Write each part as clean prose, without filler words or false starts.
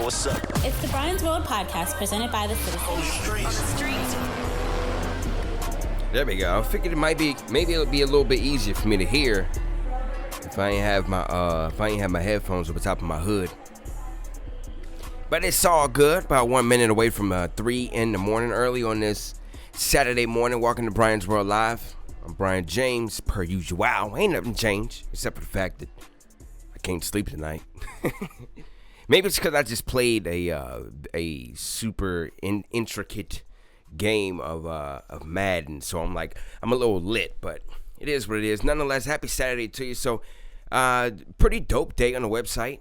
what's up? It's the Brian's World podcast presented by the Citizens. On the streets. There we go. I figured maybe it'll be a little bit easier for me to hear if I ain't have my headphones over top of my hood. But it's all good. About 1 minute away from 3 in the morning, early on this Saturday morning. Welcome to Brian's World Live. I'm Brian James, per usual. Ain't nothing changed except for the fact that I can't sleep tonight. Maybe it's because I just played a super intricate game of Madden, so I'm a little lit, but it is what it is. Nonetheless, happy Saturday to you. So pretty dope day on the website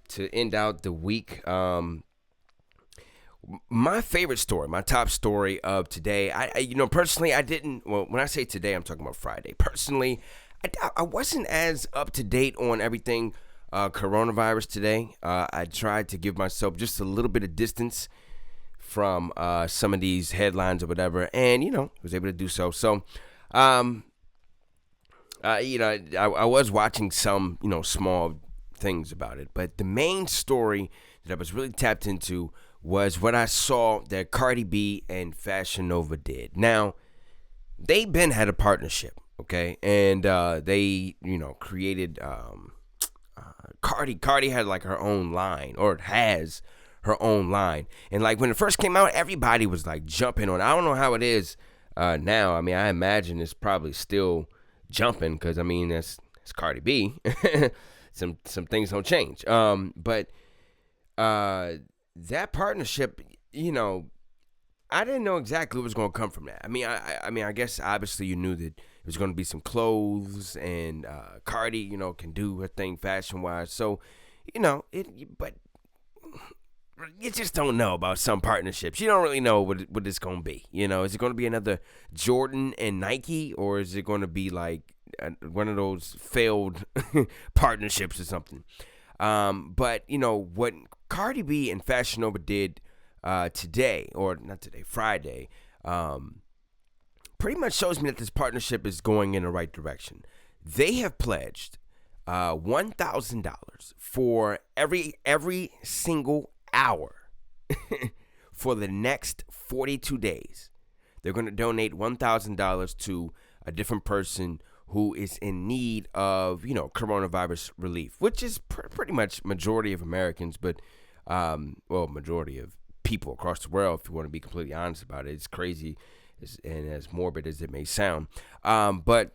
to end out the week. My favorite story, my top story of today, I personally I didn't, well, when I say today, I'm talking about Friday. Personally, I wasn't as up to date on everything coronavirus today. I tried to give myself just a little bit of distance from some of these headlines or whatever, and was able to do so. So I was watching some small things about it, but the main story that I was really tapped into was what I saw that Cardi B and Fashion Nova did. Now, they been had a partnership, okay, and they created Cardi had like her own line, or it has her own line. And like when it first came out, everybody was like jumping on it. I don't know how it is now. I mean, I imagine it's probably still jumping because that's Cardi B. some things don't change. But that partnership, I didn't know exactly what was going to come from that. I guess obviously you knew that it was going to be some clothes, and Cardi, can do her thing fashion-wise. So, but you just don't know about some partnerships. You don't really know what it's going to be. Is it going to be another Jordan and Nike, or is it going to be like one of those failed partnerships or something? But, what Cardi B and Fashion Nova did today, or not today, Friday, pretty much shows me that this partnership is going in the right direction. They have pledged $1,000 for every single hour for the next 42 days. They're going to donate $1,000 to a different person who is in need of, coronavirus relief, which is pretty much majority of Americans, but, majority of people across the world, if you want to be completely honest about it. It's crazy and as morbid as it may sound. But,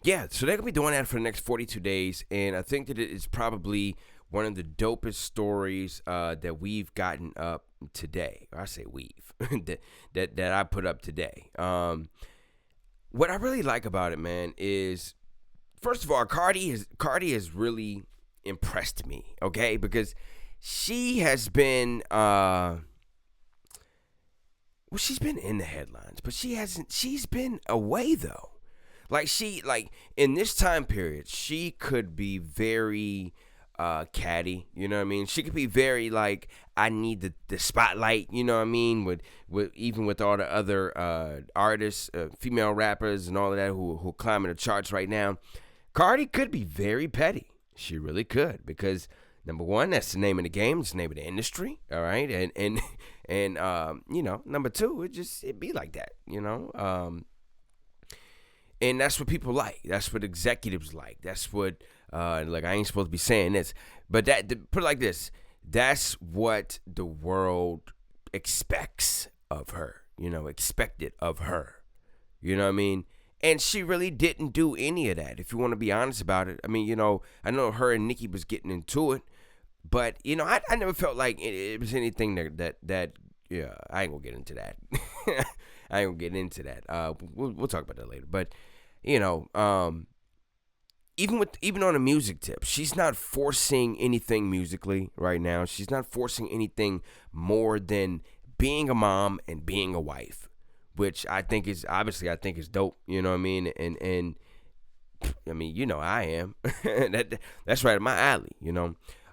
yeah, so they're going to be doing that for the next 42 days, and I think that it is probably one of the dopest stories that we've gotten up today. I say we've, that I put up today. What I really like about it, man, is, first of all, Cardi has really impressed me, okay? Because she has been, she's been in the headlines, but she's been away, though. In this time period, she could be very catty, you know what I mean? She could be very I need the spotlight, you know what I mean? With even with all the other artists, female rappers and all of that who climbing the charts right now, Cardi could be very petty. She really could, because number one, that's the name of the game, it's the name of the industry, all right? And number two, it be like that, and that's what people like. That's what executives like. That's what I ain't supposed to be saying this, but put it like this: that's what the world expects of her. Expected of her. You know what I mean? And she really didn't do any of that. If you want to be honest about it, I know her and Nicki was getting into it, but I never felt like it was anything that yeah. I ain't gonna get into that. I ain't gonna get into that. We'll talk about that later. But even on a music tip, she's not forcing anything musically right now. She's not forcing anything more than being a mom and being a wife, which I think is dope. You know what I mean? And I am. That's right up my alley.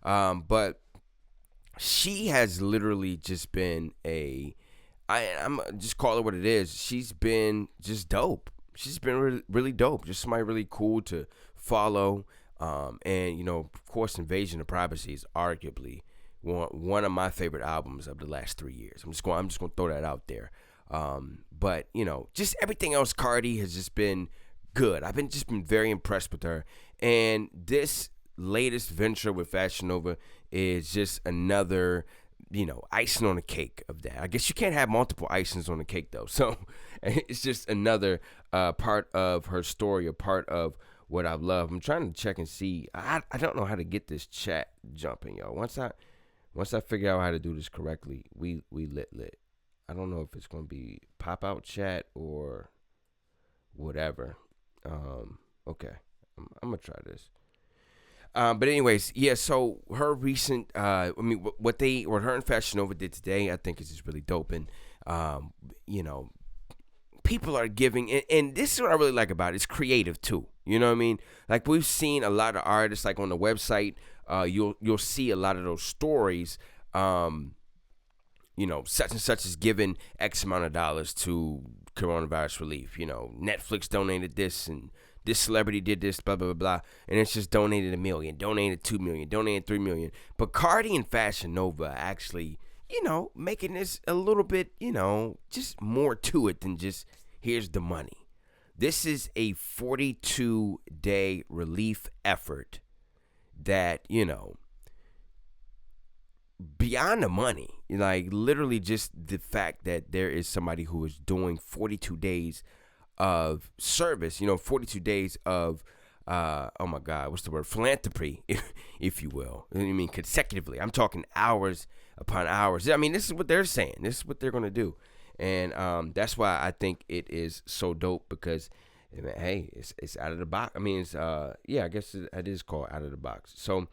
But she has literally just been I'm just call it what it is. She's been just dope. She's been really, really dope. Just somebody really cool to follow. And of course, Invasion of Privacy is arguably one of my favorite albums of the last 3 years. I'm just going to throw that out there. But just everything else, Cardi has just been good. I've been very impressed with her, and this latest venture with Fashion Nova is just another, icing on the cake of that. I guess you can't have multiple icings on the cake though. So it's just another part of her story, a part of what I love. I'm trying to check and see. I don't know how to get this chat jumping, y'all. Once I figure out how to do this correctly, we lit. I don't know if it's gonna be pop out chat or whatever. Okay, I'm gonna try this. But anyways, yeah. So her recent, what her and Fashion Nova did today, I think is just really dope. And people are giving, and this is what I really like about it. It's creative too. You know what I mean? Like we've seen a lot of artists, like on the website, you'll see a lot of those stories. Such and such is giving X amount of dollars to coronavirus relief. Netflix donated this, and this celebrity did this, blah, blah, blah, blah. And it's just donated $1 million, donated $2 million, donated $3 million. But Cardi and Fashion Nova actually, making this a little bit, just more to it than just here's the money. This is a 42-day relief effort that, beyond the money, like literally just the fact that there is somebody who is doing 42 days of service, 42 days of, oh my God, what's the word? Philanthropy, if you will. I mean, consecutively. I'm talking hours upon hours. I mean, this is what they're saying. This is what they're going to do. And that's why I think it is so dope because, hey, it's out of the box. I mean, it's, I guess it is called out of the box. So,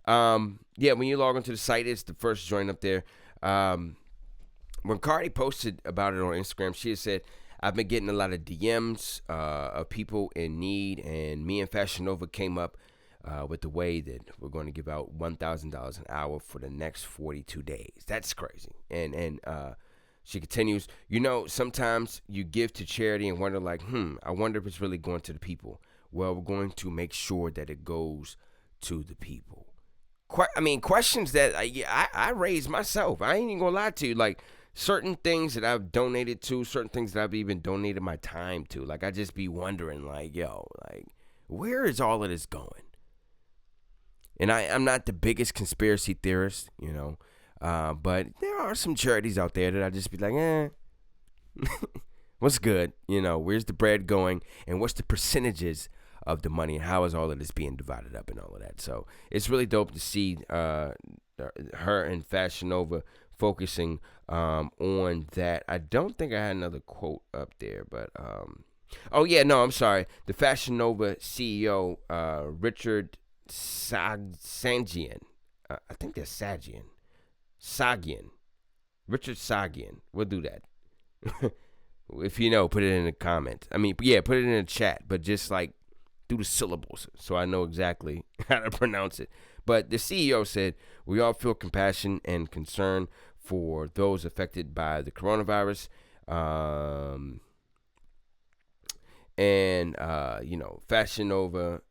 when you log onto the site, it's the first joint up there. When Cardi posted about it on Instagram, she had said, I've been getting a lot of DMs of people in need, and me and Fashion Nova came up with the way that we're going to give out $1,000 an hour for the next 42 days. That's crazy. And she continues, sometimes you give to charity and wonder like, I wonder if it's really going to the people. Well, we're going to make sure that it goes to the people. Questions that I raised myself. I ain't even gonna lie to you. Like, certain things that I've donated to, certain things that I've even donated my time to. Like, I just be wondering, like, where is all of this going? And I'm not the biggest conspiracy theorist, but there are some charities out there that I just be like, what's good? Where's the bread going? And what's the percentages of the money? And how is all of this being divided up and all of that? So it's really dope to see her and Fashion Nova focusing on that. I don't think I had another quote up there, but I'm sorry. The Fashion Nova CEO, Richard Sagian, I think that's Sagian. Richard Sagian. We'll do that. If you know, put it in the comments. Put it in the chat, but just like do the syllables so I know exactly how to pronounce it. But the CEO said, we all feel compassion and concern for those affected by the coronavirus. Fashion Nova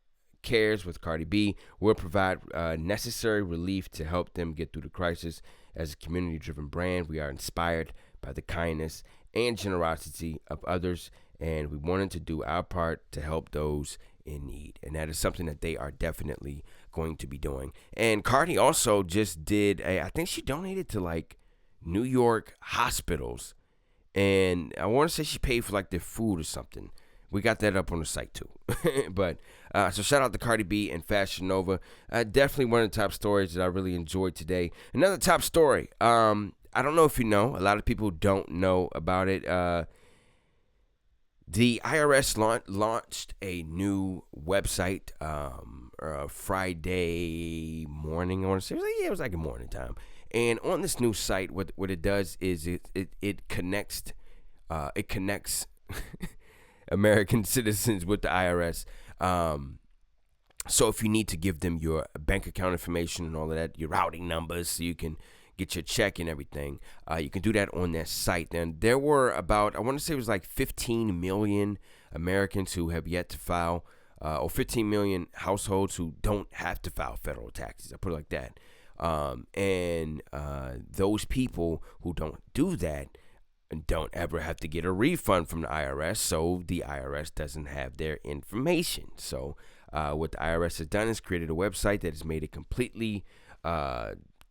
cares with Cardi B will provide necessary relief to help them get through the crisis. As a community-driven brand, we are inspired by the kindness and generosity of others, and we wanted to do our part to help those in need. And that is something that they are definitely going to be doing. And Cardi also just did I think she donated to like New York hospitals, and I want to say she paid for like their food or something. We got that up on the site too. But so shout out to Cardi B and Fashion Nova. Definitely one of the top stories that I really enjoyed today. Another top story. I don't know if you know. A lot of people don't know about it. The IRS launched a new website Friday morning. I want to say it was like a morning time. And on this new site, what it does is it connects American citizens with the IRS. So if you need to give them your bank account information and all of that, your routing numbers, so you can get your check and everything, you can do that on their site. And there were about, I want to say it was like 15 million Americans who have yet to file, or 15 million households who don't have to file federal taxes. I put it like that. And those people who don't do that don't ever have to get a refund from the IRS, so the IRS doesn't have their information. So what the IRS has done is created a website that has made it completely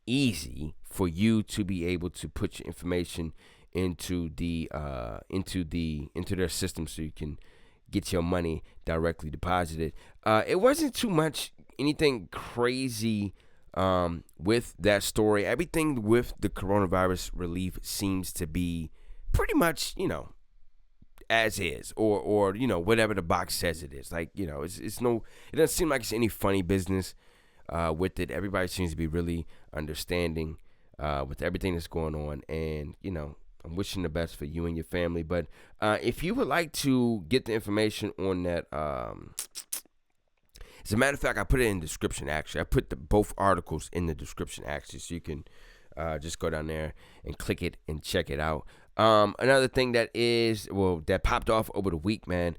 easy for you to be able to put your information into their system, so you can get your money directly deposited. It wasn't too much anything crazy with that story. Everything with the coronavirus relief seems to be pretty much, as is, or whatever the box says it is. Like, it doesn't seem like it's any funny business with it. Everybody seems to be really understanding with everything that's going on, and I'm wishing the best for you and your family. But if you would like to get the information on that, as a matter of fact, I put it in the description. Actually, I put both articles in the description, actually, so you can just go down there and click it and check it out. Another thing that popped off over the week, man.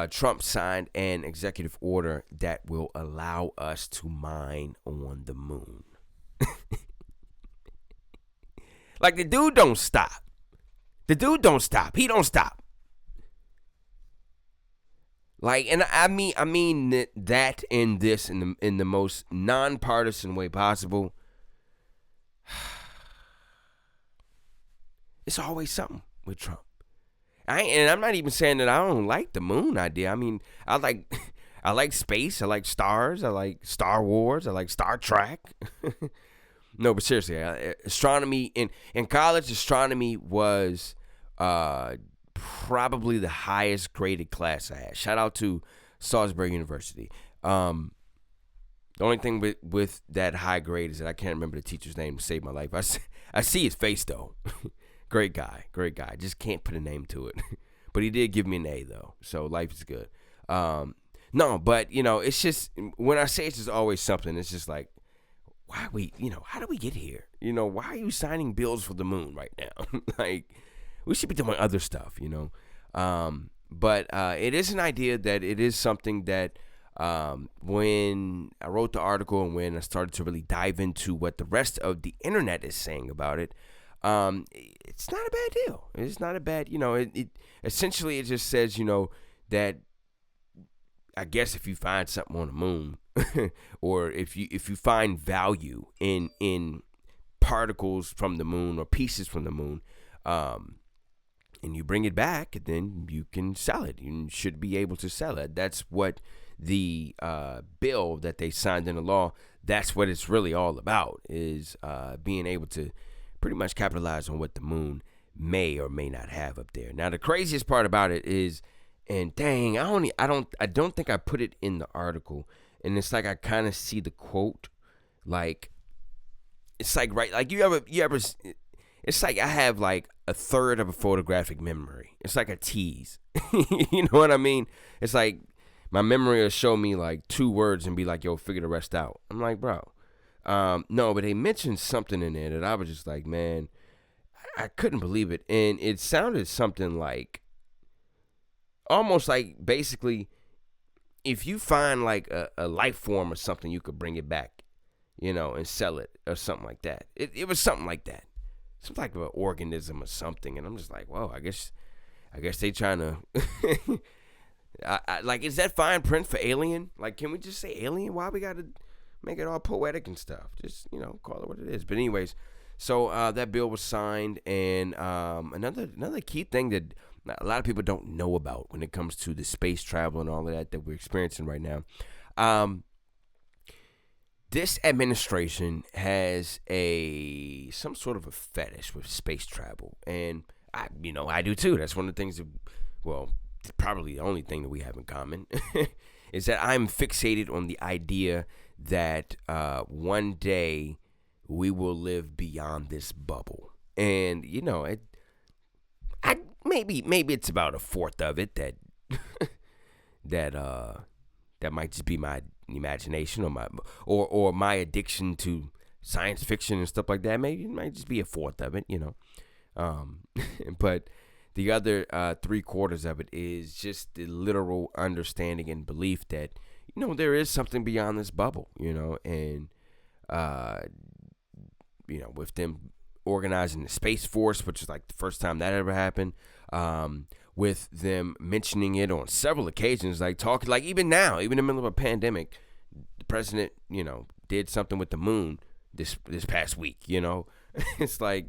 Trump signed an executive order that will allow us to mine on the moon. Like, the dude don't stop. He don't stop. Like, and I mean that in the most nonpartisan way possible. It's always something with Trump. I'm not even saying that I don't like the moon idea. I mean, I like space. I like stars. I like Star Wars. I like Star Trek. No, but seriously, astronomy in college, astronomy was probably the highest graded class I had. Shout out to Salisbury University. The only thing with that high grade is that I can't remember the teacher's name to save my life. I see his face though. Great guy. Just can't put a name to it. But he did give me an A though, so life is good. No, but it's just, when I say it's just always something, it's just like, why how do we get here? Why are you signing bills for the moon right now? Like, we should be doing other stuff, But it is an idea that it is something that when I wrote the article and when I started to really dive into what the rest of the internet is saying about it, it's not a bad deal. It's not a bad, it essentially, it just says, that I guess if you find something on the moon or if you find value in particles from the moon or pieces from the moon, and you bring it back, then you can sell it. You should be able to sell it. That's what the bill that they signed into law, that's what it's really all about, is being able to pretty much capitalize on what the moon may or may not have up there. Now, the craziest part about it is, and dang, I don't think I put it in the article, and it's like I kind of see the quote, like, it's like, right, like you ever, it's like I have like a third of a photographic memory. It's like a tease. You know what I mean? It's like my memory will show me like 2 words and be like, yo, figure the rest out. I'm like, bro. No, but they mentioned something in there that I was just like, man, I couldn't believe it. And it sounded something like, almost like, basically, if you find like a life form or something, you could bring it back, and sell it or something like that. It was something like that. Some type of an organism or something. And I'm just like, whoa, I guess they trying to, like, is that fine print for alien? Like, can we just say alien? Why we got to make it all poetic and stuff? Just, call it what it is. But anyways, so that bill was signed, and another key thing that a lot of people don't know about when it comes to the space travel and all of that we're experiencing right now. This administration has some sort of a fetish with space travel, and I do too. That's one of the things that, well, probably the only thing that we have in common is that I'm fixated on the idea that one day we will live beyond this bubble. And, maybe it's about a fourth of it that that might just be my imagination or my addiction to science fiction and stuff like that. Maybe it might just be a fourth of it, But the other 3/4 of it is just the literal understanding and belief that, there is something beyond this bubble, and with them organizing the Space Force, which is like the first time that ever happened. With them mentioning it on several occasions, like talking, like even now, even in the middle of a pandemic, the president, did something with the moon this past week. It's like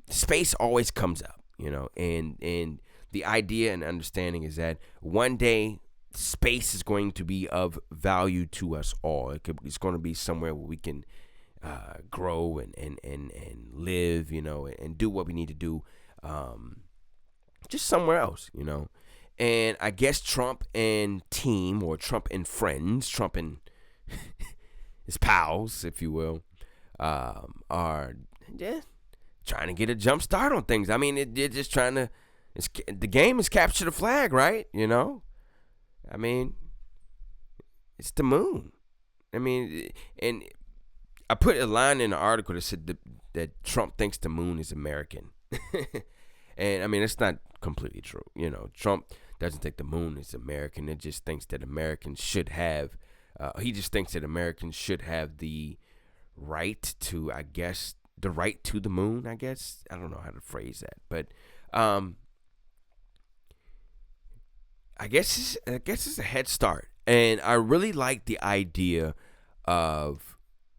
space always comes up, and the idea and understanding is that one day space is going to be of value to us all. It's going to be somewhere where we can grow and live, and do what we need to do. Just somewhere else, And I guess Trump and team, or Trump and friends, Trump and his pals, if you will, are trying to get a jump start on things. I mean, they're just trying to. The game is capture the flag, right? I mean, it's the moon. I mean, and I put a line in the article that said that Trump thinks the moon is American. And I mean, it's not completely true. Trump doesn't think the moon is American. It just thinks that Americans should have, he just thinks that Americans should have the right to, the right to the moon, I guess. I don't know how to phrase that. But I guess it's a head start. And I really like the idea of,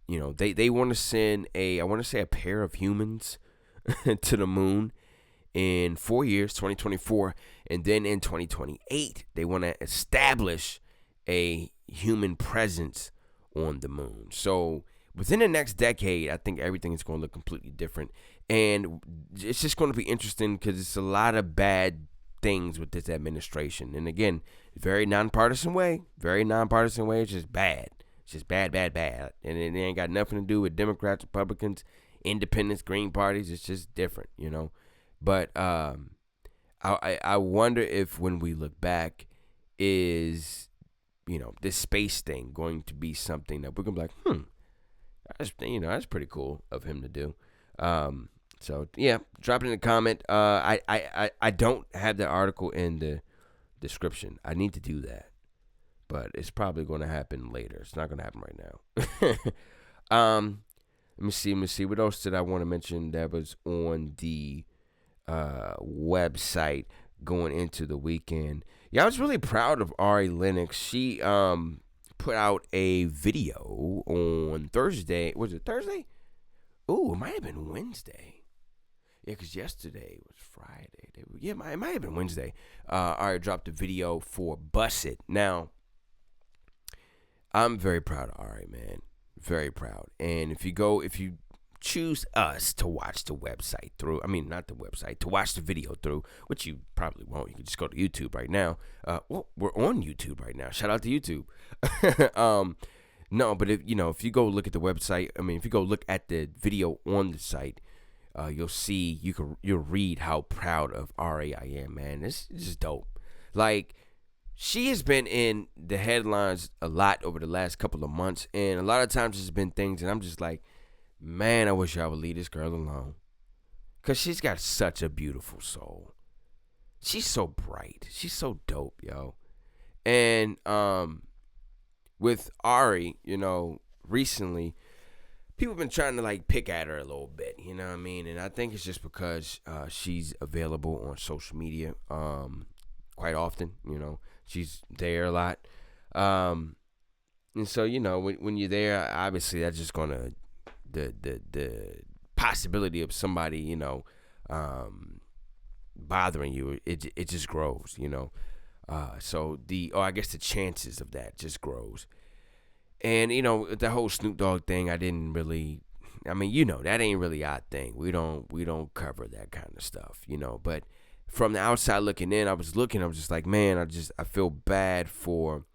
they want to send I want to say a pair of humans to the moon in 4 years, 2024, and then in 2028, they want to establish a human presence on the moon. So within the next decade, I think everything is going to look completely different, and it's just going to be interesting because it's a lot of bad things with this administration. And again, very nonpartisan way. It's just bad. It's just bad. And it ain't got nothing to do with Democrats, Republicans, independents, Green parties. It's just different, But I wonder if when we look back, is this space thing going to be something that we're gonna be like, that's pretty cool of him to do. So yeah, drop it in the comment. I don't have the article in the description. I need to do that, but it's probably going to happen later. It's not going to happen right now. Let me see. What else did I want to mention that was on the website going into the weekend? Yeah, I was really proud of Ari Lennox. She put out a video on Thursday. Was it Thursday? Ooh, it might have been Wednesday. Yeah, because yesterday was Friday. It might have been Wednesday. Ari dropped a video for BUSSIT. Now, I'm very proud of Ari, man. Very proud. And if you choose us to watch the website through, not the website, to watch the video through, which you probably won't. You can just go to YouTube right now. Well, we're on YouTube right now. Shout out to YouTube. No, but if you go look at the website, if you go look at the video on the site, you'll see, you'll read how proud of Ari I am, man. It's just dope. Like, she has been in the headlines a lot over the last couple of months, and a lot of times there's been things, and I'm just like, man, I wish I would leave this girl alone, because she's got such a beautiful soul. She's so bright. She's so dope, yo. And with Ari, recently, people have been trying to pick at her a little bit, you know what I mean? And I think it's just because she's available on social media quite often, She's there a lot. And so, when you're there, obviously that's just going to, the possibility of somebody, bothering you, it just grows, So I guess the chances of that just grows. And, the whole Snoop Dogg thing, I didn't really, that ain't really our thing. We don't cover that kind of stuff, But from the outside looking in, I was just like, man, I feel bad for,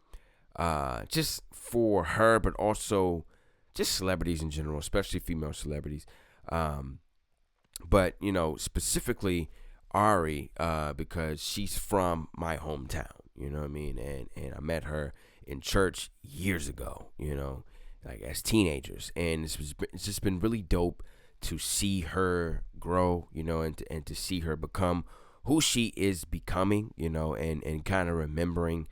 just for her, but also just celebrities in general, especially female celebrities. But, specifically Ari, because she's from my hometown, you know what I mean? And I met her in church years ago, as teenagers. And it's just been really dope to see her grow, and to see her become who she is becoming, and kind of remembering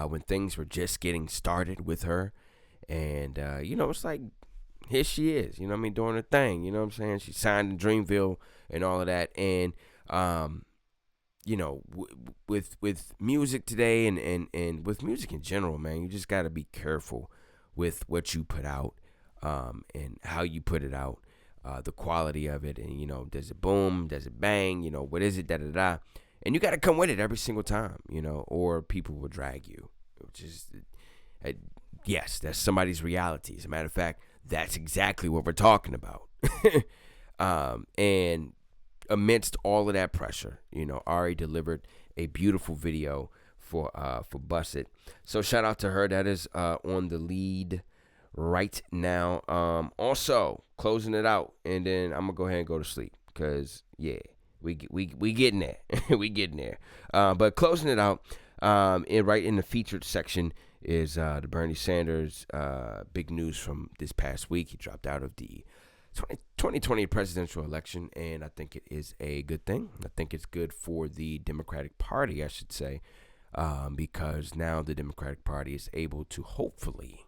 when things were just getting started with her. And, it's like here she is, you know what I mean, doing her thing, you know what I'm saying? She signed in Dreamville and all of that. And, you know, with music today and with music in general, man, you just got to be careful with what you put out and how you put it out, the quality of it. And, you know, does it boom, does it bang, you know, what is it, da-da-da. And you got to come with it every single time, you know, or people will drag you, which is, yes, that's somebody's reality. As a matter of fact, that's exactly what we're talking about. And amidst all of that pressure, you know, Ari delivered a beautiful video for BUSSIT. So shout out to her. That is on the lead right now. Also closing it out, and then I'm gonna go ahead and go to sleep because we getting there. We getting there. But closing it out, right in the featured section is the Bernie Sanders big news from this past week. He dropped out of the 2020 presidential election, and I think it is a good thing. I think it's good for the Democratic Party, I should say, because now the Democratic Party is able to hopefully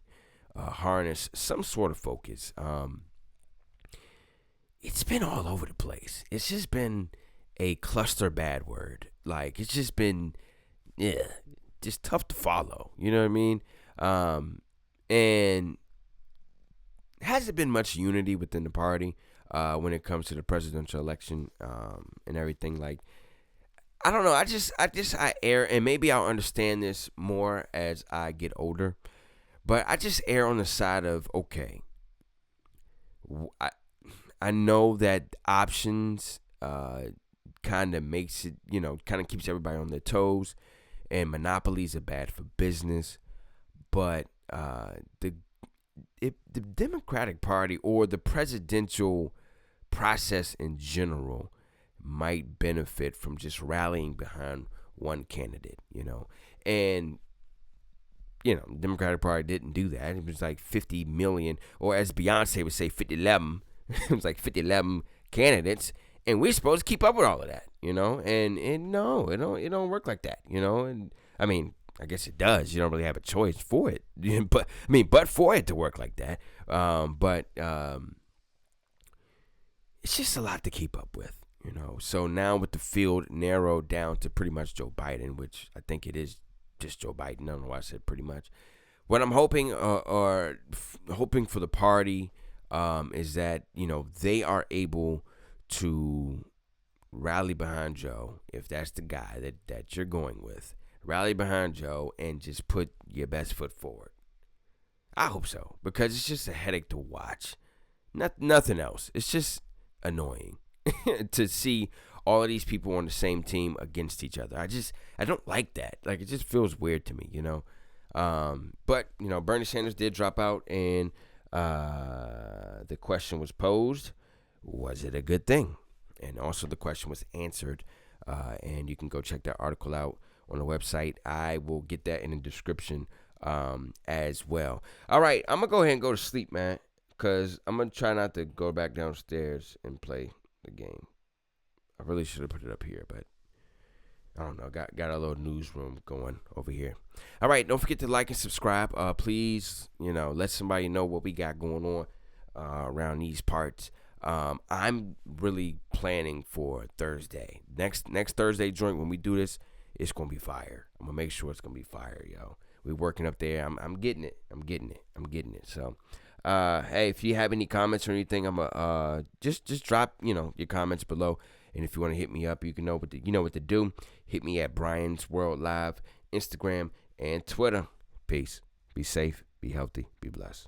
harness some sort of focus. It's been all over the place. It's just been a cluster bad word. Like, it's just been, just tough to follow. You know what I mean? And hasn't been much unity within the party when it comes to the presidential election and everything. Like, I don't know. I err, and maybe I'll understand this more as I get older, but I just err on the side of, okay, I know that options kind of makes it, you know, kind of keeps everybody on their toes, and monopolies are bad for business, but the Democratic Party or the presidential process in general might benefit from just rallying behind one candidate, you know. And, you know, the Democratic Party didn't do that. It was like 50 million, or as Beyonce would say, 50-11. It was like 50-11 candidates, and we're supposed to keep up with all of that, you know. And no, it don't work like that, you know. And I mean, I guess it does. You don't really have a choice for it, but for it to work like that. It's just a lot to keep up with, you know. So now with the field narrowed down to pretty much Joe Biden, which I think it is just Joe Biden. I don't know why I said pretty much. What I'm hoping hoping for the party is that, you know, they are able to rally behind Joe, if that's the guy that you're going with. Rally behind Joe and just put your best foot forward. I hope so, because it's just a headache to watch. Nothing else. It's just annoying to see all of these people on the same team against each other. I don't like that. Like, it just feels weird to me, you know. But, you know, Bernie Sanders did drop out, and the question was posed, was it a good thing? And also the question was answered, and you can go check that article out on the website. I will get that in the description as well. All right, I'm going to go ahead and go to sleep, man, because I'm going to try not to go back downstairs and play the game. I really should have put it up here, but I don't know. Got a little newsroom going over here. All right, don't forget to like and subscribe. Please, you know, let somebody know what we got going on around these parts. I'm really planning for Thursday. Next Thursday joint, when we do this, it's gonna be fire. I'm gonna make sure it's gonna be fire, yo. We're working up there. I'm getting it. I'm getting it. So, hey, if you have any comments or anything, I'm just drop, you know, your comments below. And if you want to hit me up, you know what to do. Hit me at Brian's World Live, Instagram and Twitter. Peace. Be safe. Be healthy. Be blessed.